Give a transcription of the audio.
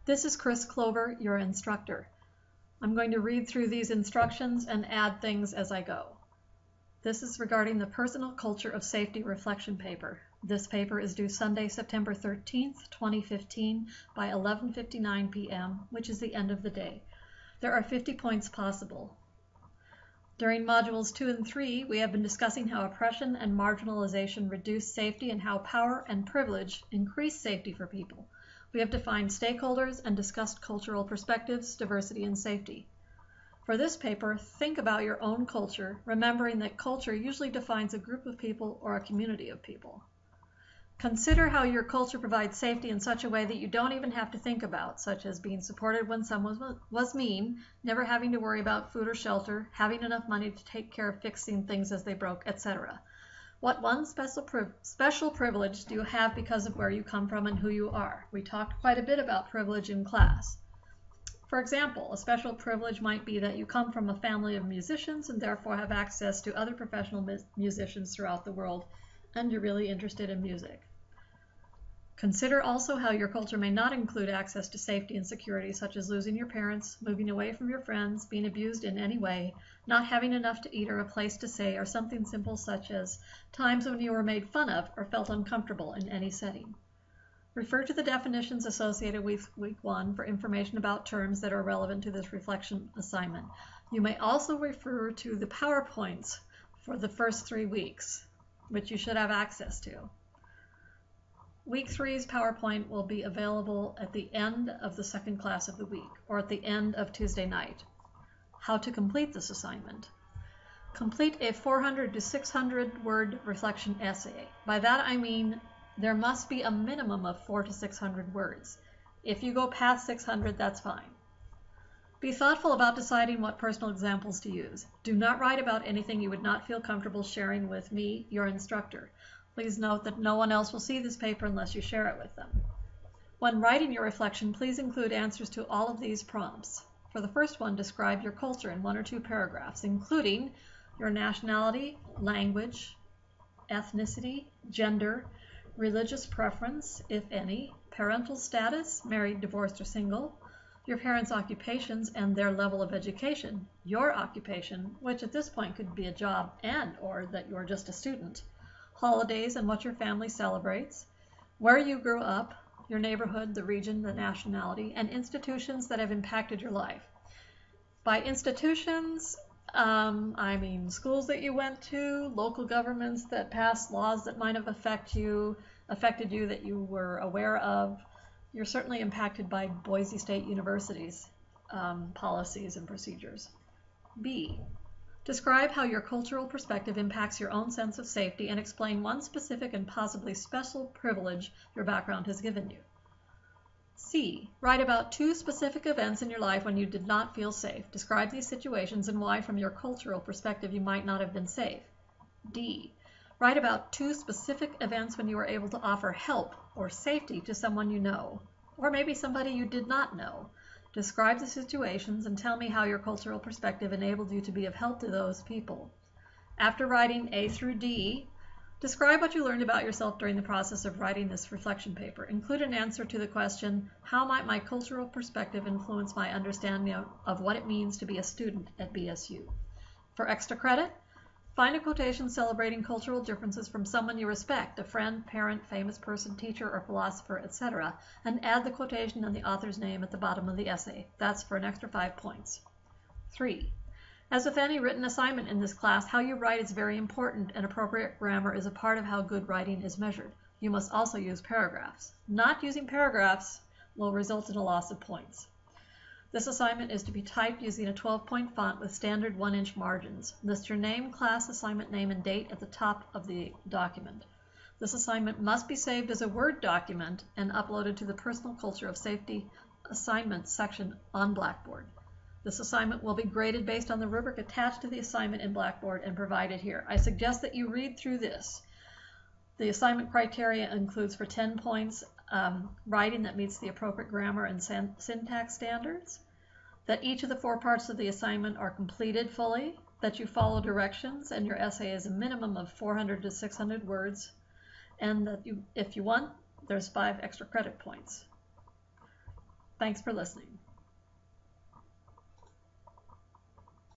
This is Chris Clover, your instructor. I'm going to read through these instructions and add things as I go. This is regarding the Personal Culture of Safety reflection paper. This paper is due Sunday, September 13th, 2015 by 11:59 p.m., which is the end of the day. There are 50 points possible. During modules 2 and 3, we have been discussing how oppression and marginalization reduce safety and how power and privilege increase safety for people. We have defined stakeholders and discussed cultural perspectives, diversity, and safety. For this paper, think about your own culture, remembering that culture usually defines a group of people or a community of people. Consider how your culture provides safety in such a way that you don't even have to think about, such as being supported when someone was mean, never having to worry about food or shelter, having enough money to take care of fixing things as they broke, etc. What one special privilege do you have because of where you come from and who you are? We talked quite a bit about privilege in class. For example, a special privilege might be that you come from a family of musicians and therefore have access to other professional musicians throughout the world, and you're really interested in music. Consider also how your culture may not include access to safety and security, such as losing your parents, moving away from your friends, being abused in any way, not having enough to eat or a place to stay, or something simple such as times when you were made fun of or felt uncomfortable in any setting. Refer to the definitions associated with Week 1 for information about terms that are relevant to this reflection assignment. You may also refer to the PowerPoints for the first 3 weeks, which you should have access to. Week 3's PowerPoint will be available at the end of the second class of the week, or at the end of Tuesday night. How to complete this assignment. Complete a 400 to 600 word reflection essay. By that I mean there must be a minimum of 400 to 600 words. If you go past 600, that's fine. Be thoughtful about deciding what personal examples to use. Do not write about anything you would not feel comfortable sharing with me, your instructor. Please note that no one else will see this paper unless you share it with them. When writing your reflection, please include answers to all of these prompts. For the first one, describe your culture in 1 or 2 paragraphs, including your nationality, language, ethnicity, gender, religious preference, if any, parental status, married, divorced, or single, your parents' occupations and their level of education, your occupation, which at this point could be a job and/or that you're just a student, holidays and what your family celebrates, where you grew up, your neighborhood, the region, the nationality, and institutions that have impacted your life. By institutions, I mean schools that you went to, local governments that passed laws that might have affected you that you were aware of. You're certainly impacted by Boise State University's policies and procedures. B. Describe how your cultural perspective impacts your own sense of safety and explain one specific and possibly special privilege your background has given you. C. Write about 2 specific events in your life when you did not feel safe. Describe these situations and why from your cultural perspective you might not have been safe. D. Write about 2 specific events when you were able to offer help or safety to someone you know, or maybe somebody you did not know. Describe the situations and tell me how your cultural perspective enabled you to be of help to those people. After writing A through D, describe what you learned about yourself during the process of writing this reflection paper. Include an answer to the question, how might my cultural perspective influence my understanding of what it means to be a student at BSU? For extra credit, find a quotation celebrating cultural differences from someone you respect, a friend, parent, famous person, teacher, or philosopher, etc., and add the quotation and the author's name at the bottom of the essay. That's for an extra 5 points. 3. As with any written assignment in this class, how you write is very important, and appropriate grammar is a part of how good writing is measured. You must also use paragraphs. Not using paragraphs will result in a loss of points. This assignment is to be typed using a 12-point font with standard 1-inch margins. List your name, class, assignment name, and date at the top of the document. This assignment must be saved as a Word document and uploaded to the Personal Culture of Safety Assignments section on Blackboard. This assignment will be graded based on the rubric attached to the assignment in Blackboard and provided here. I suggest that you read through this. The assignment criteria includes for 10 points writing that meets the appropriate grammar and syntax standards, that each of the 4 parts of the assignment are completed fully, that you follow directions and your essay is a minimum of 400 to 600 words, and that if you want, there's 5 extra credit points. Thanks for listening.